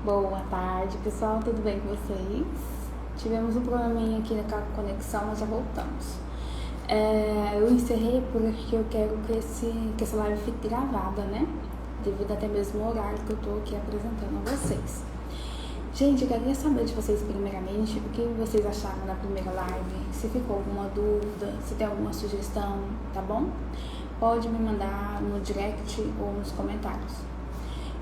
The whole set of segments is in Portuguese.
Boa tarde, pessoal, tudo bem com vocês? Tivemos um probleminha aqui na conexão, mas já voltamos. Eu encerrei porque eu quero que essa live fique gravada, né? Devido até mesmo ao horário que eu tô aqui apresentando a vocês. Gente, eu queria saber de vocês primeiramente o que vocês acharam da primeira live, se ficou alguma dúvida, se tem alguma sugestão, tá bom? Pode me mandar no direct ou nos comentários.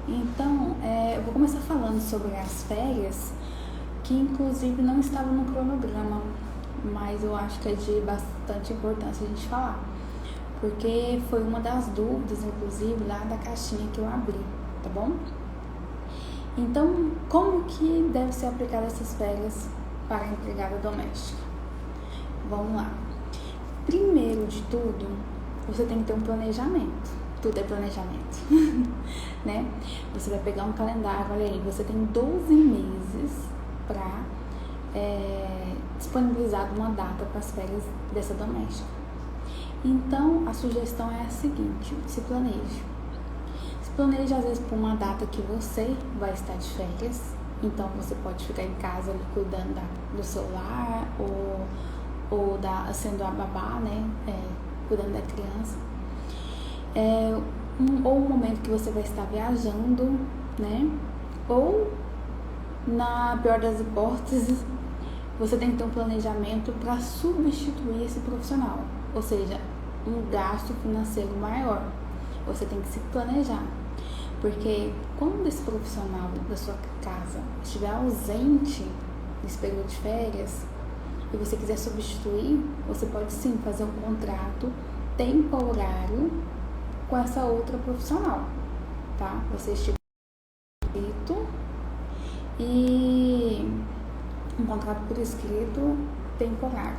Então, eu vou começar falando sobre as férias, que inclusive não estava no cronograma, mas eu acho que é de bastante importância a gente falar, porque foi uma das dúvidas, inclusive, lá da caixinha que eu abri, tá bom? Então, como que deve ser aplicada essas férias para a empregada doméstica? Vamos lá. Primeiro de tudo, você tem que ter um planejamento. Tudo é planejamento, né? Você vai pegar um calendário, olha aí, você tem 12 meses para disponibilizar uma data para as férias dessa doméstica. Então, a sugestão é a seguinte: se planeje. Se planeje, às vezes, por uma data que você vai estar de férias. Então, você pode ficar em casa ali, cuidando do celular ou sendo a babá, né? Cuidando da criança. Ou um momento que você vai estar viajando, né? Ou, na pior das hipóteses, você tem que ter um planejamento para substituir esse profissional, ou seja, um gasto financeiro maior. Você tem que se planejar, porque quando esse profissional da sua casa estiver ausente nesse período de férias e você quiser substituir, você pode sim fazer um contrato temporário com essa outra profissional, tá? Você estipula e um contrato por escrito temporário,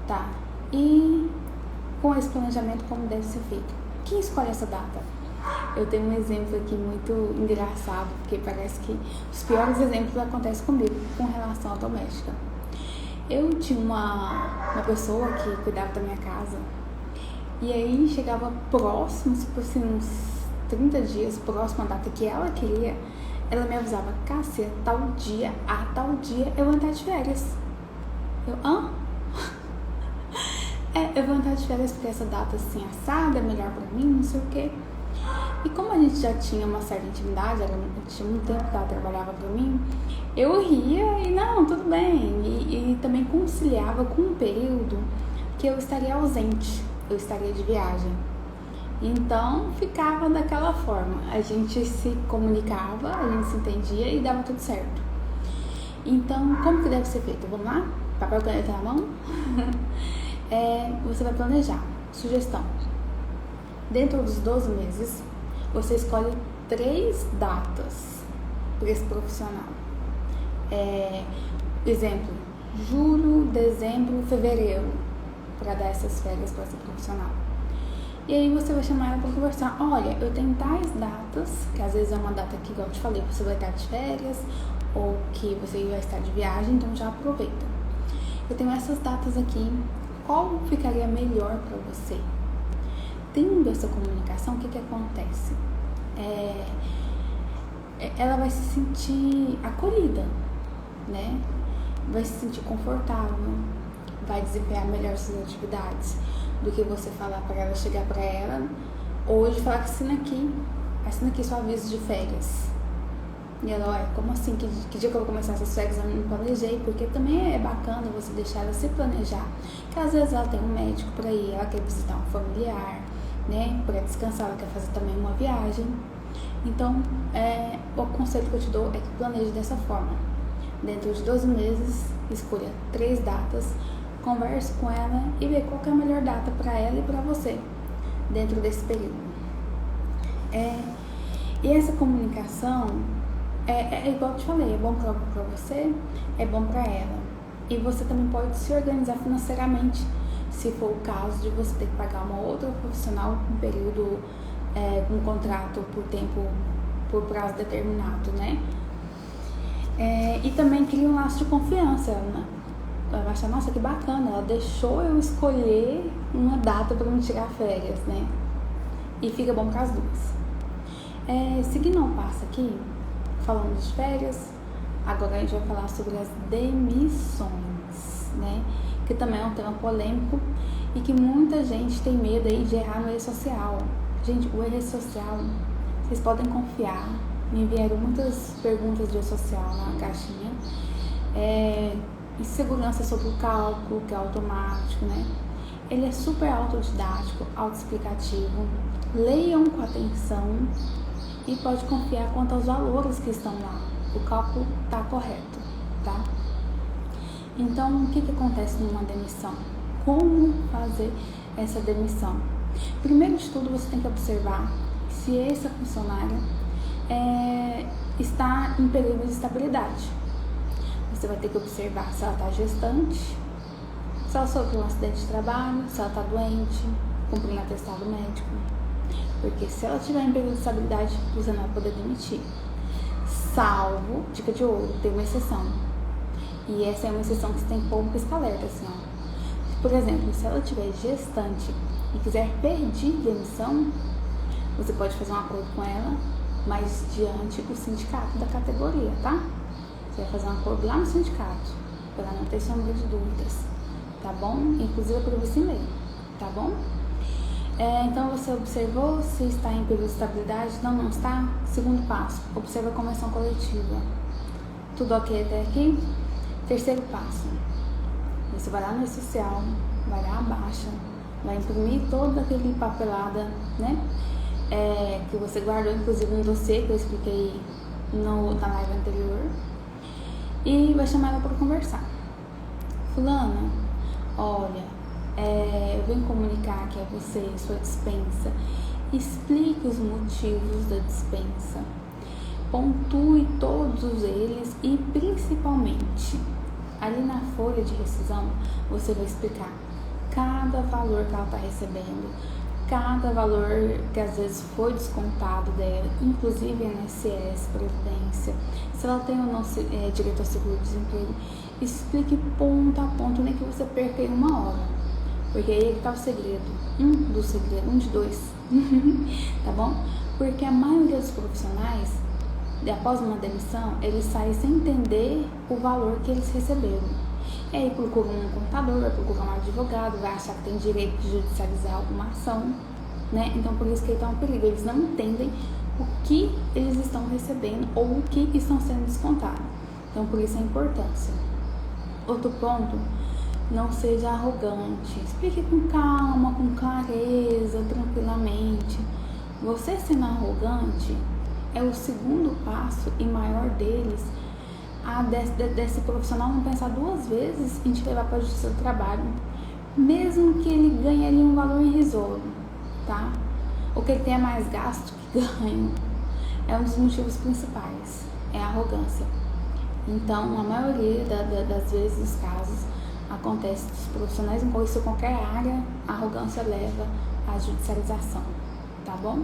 tá? E com esse planejamento, como deve ser feito? Quem escolhe essa data? Eu tenho um exemplo aqui muito engraçado, porque parece que os piores exemplos acontecem comigo com relação à doméstica. Eu tinha uma pessoa que cuidava da minha casa. E aí chegava próximo, se fosse uns 30 dias, próximo à data que ela queria, ela me avisava: Cássia, tal dia eu vou entrar de férias. Eu vou entrar de férias porque essa data assim assada é melhor pra mim, não sei o quê. E como a gente já tinha uma certa intimidade, tinha muito tempo que ela trabalhava pra mim, eu ria e não, tudo bem. E também conciliava com um período que eu estaria ausente. Eu estaria de viagem. Então, ficava daquela forma. A gente se comunicava, a gente se entendia e dava tudo certo. Então, como que deve ser feito? Vamos lá? Papel e caneta na mão? Você vai planejar. Sugestão: dentro dos 12 meses, você escolhe 3 datas para esse profissional. Exemplo: julho, dezembro, fevereiro, para dar essas férias para esse profissional. E aí você vai chamar ela para conversar: olha, eu tenho tais datas, que às vezes é uma data que, igual eu te falei, você vai estar de férias ou que você vai estar de viagem, então já aproveita. Eu tenho essas datas aqui, qual ficaria melhor para você? Tendo essa comunicação, o que acontece? Ela vai se sentir acolhida, né? Vai se sentir confortável, vai desempenhar melhor suas atividades do que você falar para ela, chegar para ela hoje e falar que assina aqui seu aviso de férias. E ela: olha, como assim? Que dia que eu vou começar essas férias? Eu não planejei, porque também é bacana você deixar ela se planejar, que às vezes ela tem um médico para ir, ela quer visitar um familiar, né? Para descansar, ela quer fazer também uma viagem. Então, o conselho que eu te dou é que planeje dessa forma. Dentro de 12 meses, escolha 3 datas, converse com ela e vê qual que é a melhor data para ela e para você dentro desse período. E essa comunicação igual eu te falei, é bom para você, é bom para ela. E você também pode se organizar financeiramente, se for o caso de você ter que pagar uma outra profissional com período, com um contrato por prazo determinado, né? E também cria um laço de confiança, né? Ela vai achar: nossa, que bacana, ela deixou eu escolher uma data para me tirar férias, né? E fica bom para as duas. Seguindo ao passo aqui, falamos de férias, agora a gente vai falar sobre as demissões, né? Que também é um tema polêmico e que muita gente tem medo aí de errar no rede social. Gente, o rede social, vocês podem confiar, me enviaram muitas perguntas de rede social na caixinha. Insegurança sobre o cálculo, que é automático, né? Ele é super autodidático, autoexplicativo. Leiam com atenção e pode confiar quanto aos valores que estão lá. O cálculo está correto, tá? Então, o que acontece numa demissão? Como fazer essa demissão? Primeiro de tudo, você tem que observar se essa funcionária está em período de estabilidade. Você vai ter que observar se ela está gestante, se ela sofreu um acidente de trabalho, se ela está doente, cumprindo atestado médico. Porque se ela estiver em período de estabilidade, você não vai poder demitir. Salvo, dica de ouro, tem uma exceção. E essa é uma exceção que você tem que pôr um pisca-alerta, assim, ó. Por exemplo, se ela estiver gestante e quiser pedir demissão, você pode fazer um acordo com ela, mas diante do sindicato da categoria, tá? Você vai fazer um acordo lá no sindicato, para não ter sombra de dúvidas, tá bom? Inclusive por esse e-mail, tá bom? Então você observou se está em período de estabilidade? Não está? Segundo passo, observa a convenção coletiva. Tudo ok até aqui? Terceiro passo, você vai lá no social, vai lá abaixo, vai imprimir toda aquele papelada, né? Que você guardou, inclusive no dossiê que eu expliquei na live anterior, e vai chamar ela para conversar. Fulana, olha, eu venho comunicar aqui a você sua dispensa. Explique os motivos da dispensa. Pontue todos eles e principalmente, ali na folha de rescisão, você vai explicar cada valor que ela está recebendo, cada valor que às vezes foi descontado dela, inclusive INSS, Previdência, se ela tem ou não direito ao seguro-desemprego. Explique ponto a ponto, nem que você perca em 1 hora, porque aí é que tá o segredo, um de dois, tá bom? Porque a maioria dos profissionais, após uma demissão, eles saem sem entender o valor que eles receberam. E aí procura um contador, vai procurar um advogado, vai achar que tem direito de judicializar alguma ação, né? Então por isso que está um perigo, eles não entendem o que eles estão recebendo ou o que estão sendo descontado. Então por isso a importância. Outro ponto, não seja arrogante, explique com calma, com clareza, tranquilamente. Você sendo arrogante é o segundo passo e maior deles, desse profissional não pensar 2 vezes em te levar para a justiça do trabalho, mesmo que ele ganhe ali um valor irrisório, tá? Ou que ele tenha mais gasto que ganho. É um dos motivos principais, é a arrogância. Então, a maioria das vezes, os casos, acontece dos profissionais em qualquer área, a arrogância leva à judicialização, tá bom?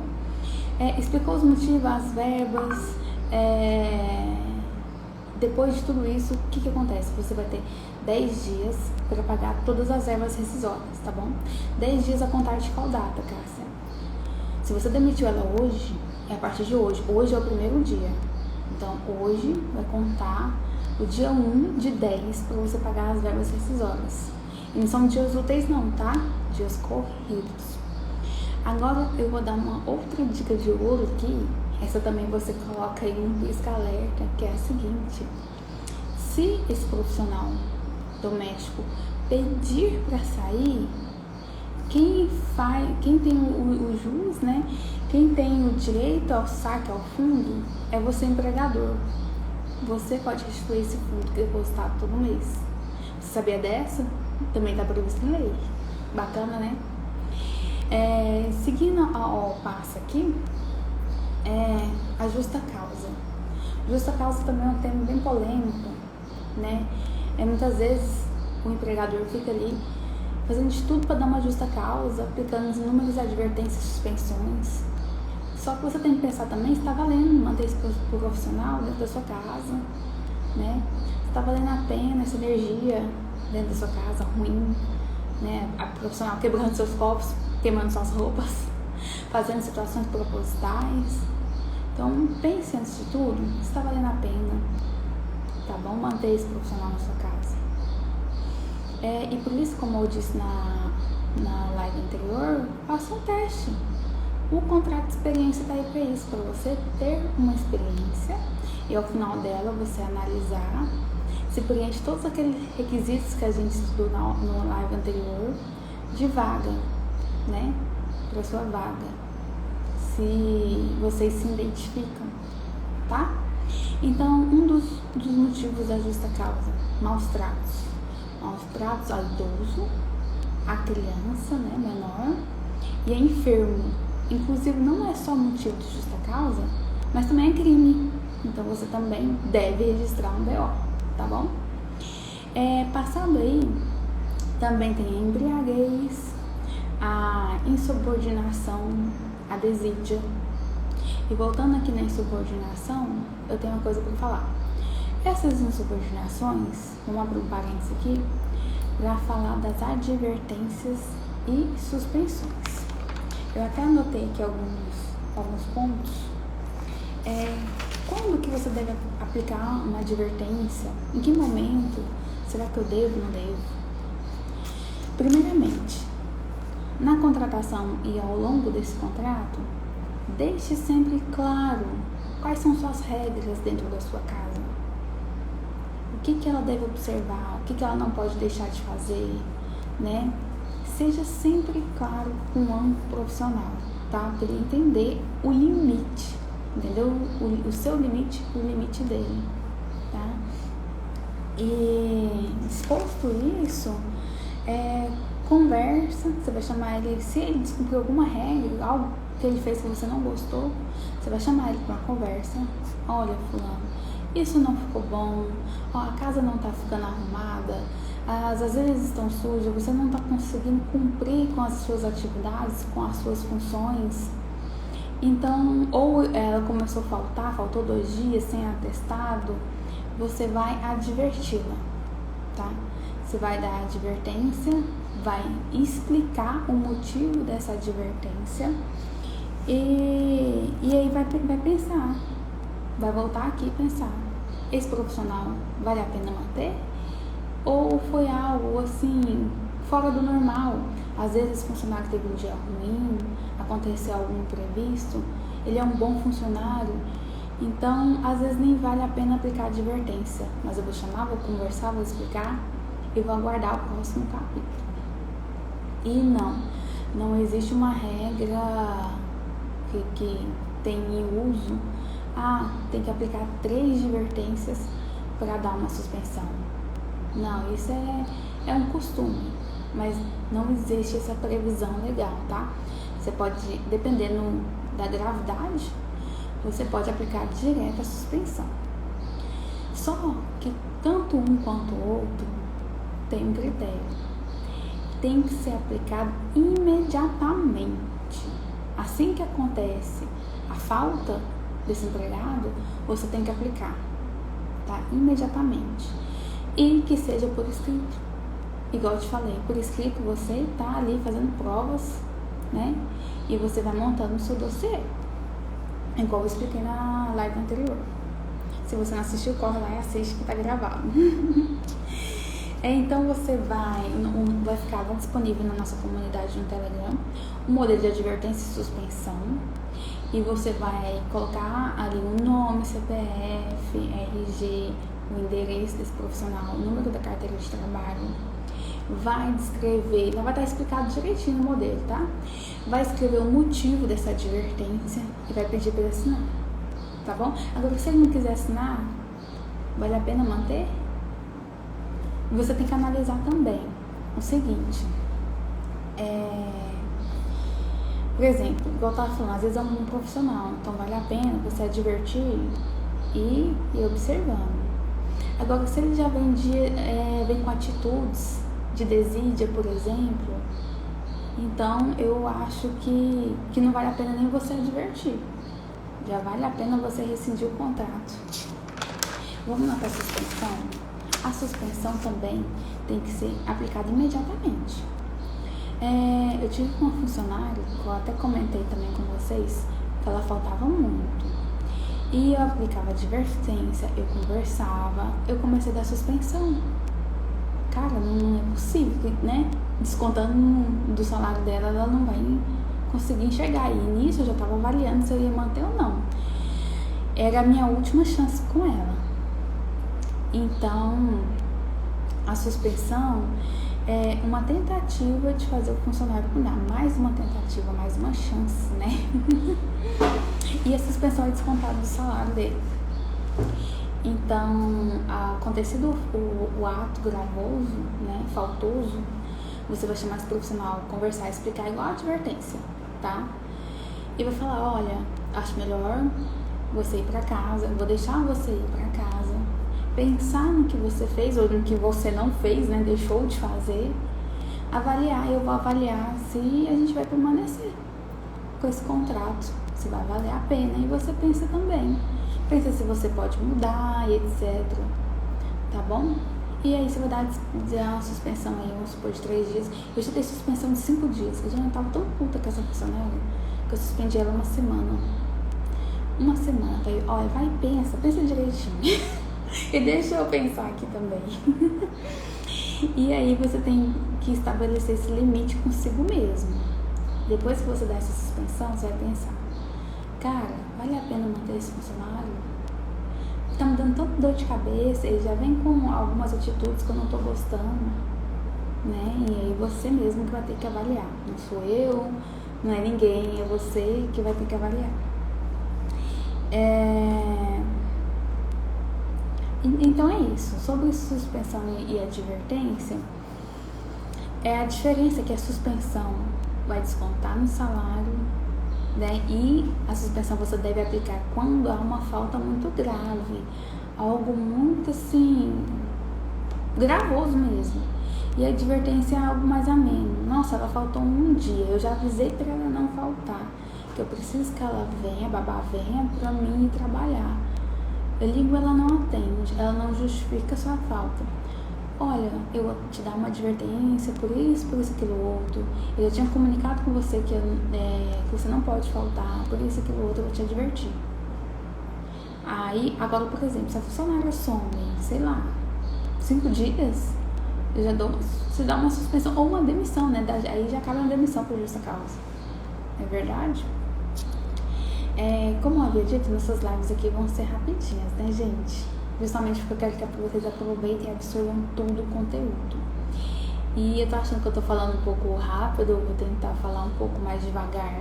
Explicou os motivos, as verbas, depois de tudo isso, o que acontece? Você vai ter 10 dias para pagar todas as verbas rescisórias, tá bom? 10 dias a contar de qual data, Cássia? Se você demitiu ela hoje, é a partir de hoje. Hoje é o primeiro dia. Então, hoje vai contar o dia 1 de 10 para você pagar as verbas rescisórias. E não são dias úteis não, tá? Dias corridos. Agora eu vou dar uma outra dica de ouro aqui. Essa também você coloca aí um pisca-alerta, que é a seguinte: se esse profissional doméstico pedir para sair, quem tem o jus, né? Quem tem o direito ao saque, ao fundo, é você, empregador. Você pode restituir esse fundo que é depositado todo mês. Você sabia dessa? Também está previsto em lei. Bacana, né? Seguindo ao passo aqui, a justa causa. Justa causa também é um tema bem polêmico, né? Muitas vezes o empregador fica ali fazendo de tudo para dar uma justa causa, aplicando inúmeras advertências e suspensões. Só que você tem que pensar também se está valendo manter esse profissional dentro da sua casa, né? Se está valendo a pena essa energia dentro da sua casa ruim, né? A profissional quebrando seus copos, queimando suas roupas, fazendo situações propositais. Então, pense antes de tudo se está valendo a pena, tá bom? Manter esse profissional na sua casa. E por isso, como eu disse na live anterior, faça um teste. O contrato de experiência está aí para isso, para você ter uma experiência e ao final dela você analisar se preenche todos aqueles requisitos que a gente estudou no live anterior de vaga, né? Para sua vaga. Se vocês se identificam, tá? Então, um dos motivos da justa causa, maus tratos ao idoso, à criança, né, menor, e a enfermo. Inclusive, não é só motivo de justa causa, mas também é crime. Então, você também deve registrar um BO, tá bom? Passando aí, também tem a embriaguez, a insubordinação, a desídia. E voltando aqui na insubordinação, eu tenho uma coisa para falar. Essas insubordinações, vamos abrir um parênteses aqui, para falar das advertências e suspensões. Eu até anotei aqui alguns pontos. Quando que você deve aplicar uma advertência? Em que momento? Será que eu devo ou não devo? Primeiramente, na contratação e ao longo desse contrato, deixe sempre claro quais são suas regras dentro da sua casa. O que ela deve observar, o que ela não pode deixar de fazer, né? Seja sempre claro com o âmbito profissional, tá? Para ele entender o limite, entendeu? O seu limite, o limite dele, tá? E exposto isso, conversa, você vai chamar ele, se ele descumpriu alguma regra, algo que ele fez que você não gostou, você vai chamar ele para uma conversa. Olha, fulano, isso não ficou bom, a casa não está ficando arrumada, as vezes estão sujas, você não está conseguindo cumprir com as suas atividades, com as suas funções. Então, ou ela começou a faltou 2 dias sem atestado, você vai adverti-la, tá? Você vai dar a advertência, vai explicar o motivo dessa advertência e aí vai pensar, vai voltar aqui e pensar, esse profissional vale a pena manter? Ou foi algo assim, fora do normal? Às vezes esse funcionário teve um dia ruim, aconteceu algum imprevisto, ele é um bom funcionário, então às vezes nem vale a pena aplicar advertência, mas eu vou chamar, vou conversar, vou explicar e vou aguardar o próximo capítulo. E não existe uma regra que tem em uso, tem que aplicar 3 advertências para dar uma suspensão. Não, isso é um costume, mas não existe essa previsão legal, tá? Você pode, dependendo da gravidade, você pode aplicar direto a suspensão. Só que tanto um quanto o outro tem um critério. Tem que ser aplicado imediatamente. Assim que acontece a falta desse empregado, você tem que aplicar, tá? Imediatamente. E que seja por escrito. Igual eu te falei, por escrito você tá ali fazendo provas, né? E você vai montando o seu dossiê. Igual eu expliquei na live anterior. Se você não assistiu, corre lá e assiste que tá gravado. Então você vai ficar disponível na nossa comunidade no Telegram o modelo de advertência e suspensão. E você vai colocar ali o nome, CPF, RG, o endereço desse profissional, o número da carteira de trabalho. Vai descrever, não vai estar explicado direitinho no modelo, tá? Vai escrever o motivo dessa advertência e vai pedir para ele assinar, tá bom? Agora, se ele não quiser assinar, vale a pena manter? Você tem que analisar também o seguinte, por exemplo, igual eu estava falando, às vezes é um profissional, então vale a pena você advertir e ir observando. Agora, se ele já vem com atitudes de desídia, por exemplo, então eu acho que não vale a pena nem você advertir. Já vale a pena você rescindir o contrato. Vamos lá para a suspensão? A suspensão também tem que ser aplicada imediatamente. Eu tive uma funcionária, que eu até comentei também com vocês, que ela faltava muito. E eu aplicava advertência, eu conversava, eu comecei a dar suspensão. Cara, não é possível, né? Descontando do salário dela, ela não vai conseguir enxergar. E nisso eu já estava avaliando se eu ia manter ou não. Era a minha última chance com ela. Então, a suspensão é uma tentativa de fazer o funcionário mudar. Mais uma tentativa, mais uma chance, né? E a suspensão é descontada do salário dele. Então, acontecido o ato gravoso, né, faltoso, você vai chamar esse profissional, conversar, explicar igual a advertência, tá? E vai falar, olha, acho melhor você ir pra casa, vou deixar você ir pra casa, pensar no que você fez ou no que você não fez, né, deixou de fazer, avaliar, eu vou avaliar se a gente vai permanecer com esse contrato, se vai valer a pena, e você pensa também. Pensa se você pode mudar e etc. Tá bom? E aí você vai dar uma suspensão aí, vamos supor, de 3 dias. Eu já dei suspensão de 5 dias. Eu já não tava tão puta com essa funcionária que eu suspendi ela uma semana. Uma semana. Falei, olha, vai e pensa direitinho. E deixa eu pensar aqui também. E aí você tem que estabelecer esse limite consigo mesmo. Depois que você dá essa suspensão, você vai pensar, cara, vale a pena manter esse funcionário? Tá me dando tanta dor de cabeça, ele já vem com algumas atitudes que eu não tô gostando, né? E aí você mesmo que vai ter que avaliar. Não sou eu, não é ninguém, é você que vai ter que avaliar. Então é isso. Sobre suspensão e advertência, a diferença é que a suspensão vai descontar no salário, né? E a suspensão você deve aplicar quando há uma falta muito grave, algo muito assim, gravoso mesmo. E a advertência é algo mais ameno. Nossa, ela faltou um dia, eu já avisei para ela não faltar, que eu preciso que ela venha, babá venha pra mim ir trabalhar. Eu ligo, ela não atende, ela não justifica a sua falta. Olha, eu vou te dar uma advertência por isso, aquilo outro. Eu já tinha comunicado com você que você não pode faltar, por isso, aquilo outro, eu vou te advertir. Aí, agora, por exemplo, se a funcionária some, sei lá, 5 dias, eu já dou, você dá uma suspensão ou uma demissão, né? Aí já acaba uma demissão por justa causa. É verdade? Como eu havia dito, nossas lives aqui vão ser rapidinhas, né, gente? Justamente porque eu quero que vocês aproveitem e absorvam todo o conteúdo. E eu tô achando que eu tô falando um pouco rápido, eu vou tentar falar um pouco mais devagar.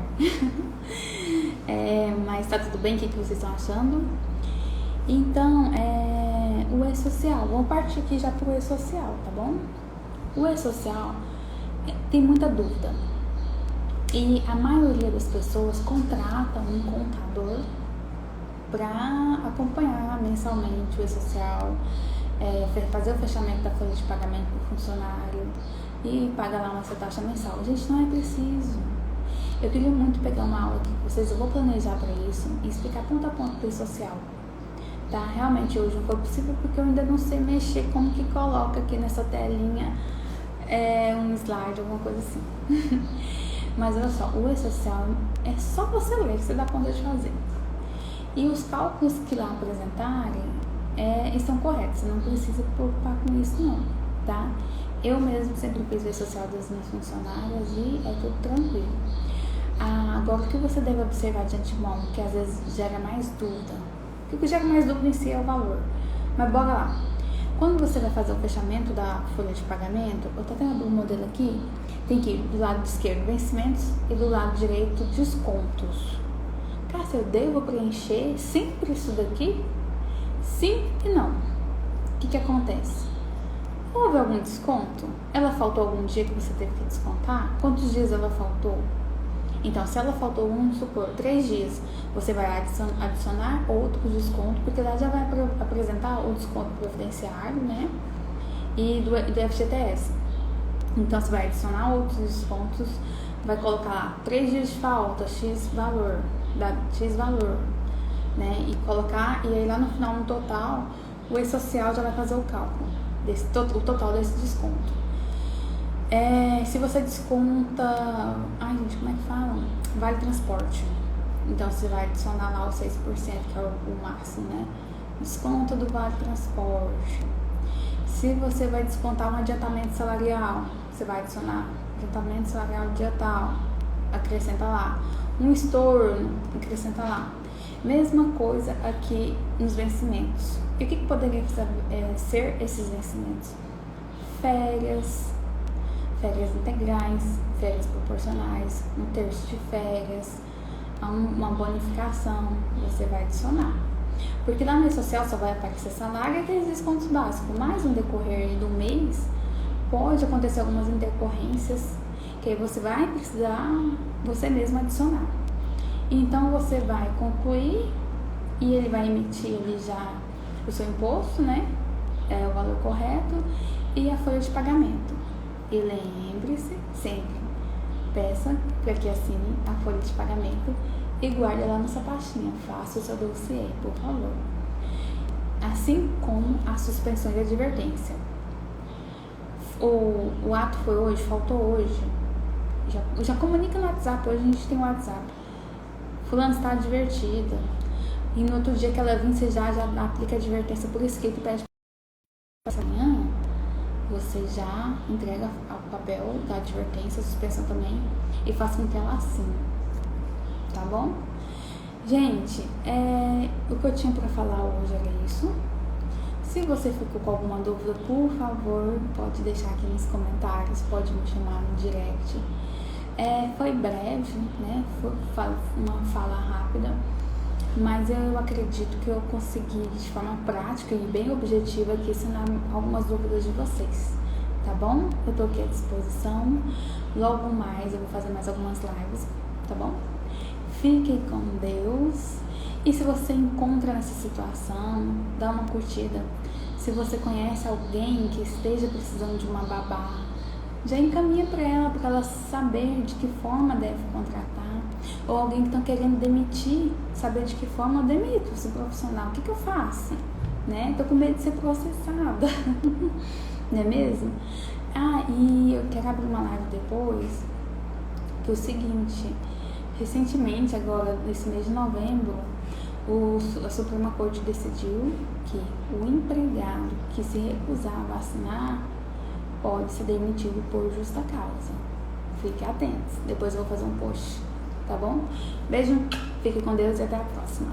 Mas tá tudo bem? O que vocês estão achando? Então, o E-Social. Vamos partir aqui já pro E-Social, tá bom? O E-Social tem muita dúvida. E a maioria das pessoas contratam um contador para acompanhar mensalmente o E-Social, fazer o fechamento da folha de pagamento para o funcionário e pagar lá uma taxa mensal. Gente, não é preciso. Eu queria muito pegar uma aula aqui com vocês, eu vou planejar para isso e explicar ponto a ponto do E-Social. Tá? Realmente hoje não foi possível porque eu ainda não sei mexer como que coloca aqui nessa telinha um slide, alguma coisa assim. Mas olha só, o E-Social é só você ler que você dá conta de fazer. E os cálculos que lá apresentarem estão corretos, você não precisa se preocupar com isso não, tá? Eu mesmo sempre fiz o E-Social das minhas funcionárias e é tudo tranquilo. Agora, o que você deve observar de antemão, que às vezes gera mais dúvida, o que gera mais dúvida em si é o valor. Mas bora lá. Quando você vai fazer o fechamento da folha de pagamento, eu tô tendo um modelo aqui, tem que ir do lado esquerdo vencimentos e do lado direito descontos. Cássia, eu devo preencher sempre isso daqui? Sim e não. O que acontece? Houve algum desconto? Ela faltou algum dia que você teve que descontar? Quantos dias ela faltou? Então, se ela faltou, vamos supor, 3 dias, você vai adicionar outros descontos, porque ela já vai apresentar o desconto previdenciário, né? E do FGTS. Então, você vai adicionar outros descontos, vai colocar lá 3 dias de falta, X valor, né? E colocar, e aí lá no final, no total, o E-Social já vai fazer o cálculo, o total desse desconto. Se você desconta, ai gente, como é que fala? Vale transporte. Então você vai adicionar lá os 6%, que é o máximo, né? Desconto do Vale Transporte. Se você vai descontar um adiantamento salarial, você vai adicionar adiantamento salarial dia tal, acrescenta lá. Um estorno, acrescenta lá. Mesma coisa aqui nos vencimentos. E o que poderia ser esses vencimentos? Férias integrais, férias proporcionais, um terço de férias, uma bonificação, você vai adicionar. Porque lá no E-Social só vai aparecer salário e aqueles descontos básicos, mas no decorrer do mês pode acontecer algumas intercorrências que aí você vai precisar você mesmo adicionar. Então você vai concluir e ele vai emitir ali já o seu imposto, né? O valor correto e a folha de pagamento. E lembre-se sempre, peça para que assine a folha de pagamento e guarde lá na sua pastinha. Faça o seu dossiê, por favor. Assim como as suspensões de advertência. O ato foi hoje, faltou hoje. Já comunica no WhatsApp, hoje a gente tem o WhatsApp. Fulano está advertida. E no outro dia que ela vir, você já aplica a advertência por escrito e pede para amanhã. Você já entrega o papel da advertência, a suspensão também, e faça com que ela assine, tá bom? Gente, o que eu tinha para falar hoje era isso. Se você ficou com alguma dúvida, por favor, pode deixar aqui nos comentários, pode me chamar no direct. Foi breve, né? Foi uma fala rápida, mas eu acredito que eu consegui de forma prática e bem objetiva aqui ensinar algumas dúvidas de vocês, tá bom? Eu tô aqui à disposição, logo mais eu vou fazer mais algumas lives, tá bom? Fiquem com Deus, e se você encontra nessa situação, dá uma curtida. Se você conhece alguém que esteja precisando de uma babá, já encaminha para ela saber de que forma deve contratar. Ou alguém que está querendo demitir, saber de que forma eu demito esse profissional. O que eu faço? Né? Tô com medo de ser processada. Não é mesmo? E eu quero abrir uma live depois, que é o seguinte. Recentemente, agora, nesse mês de novembro, a Suprema Corte decidiu que o empregado que se recusar a vacinar pode ser demitido por justa causa. Fiquem atentos. Depois eu vou fazer um post, tá bom? Beijo, fique com Deus e até a próxima.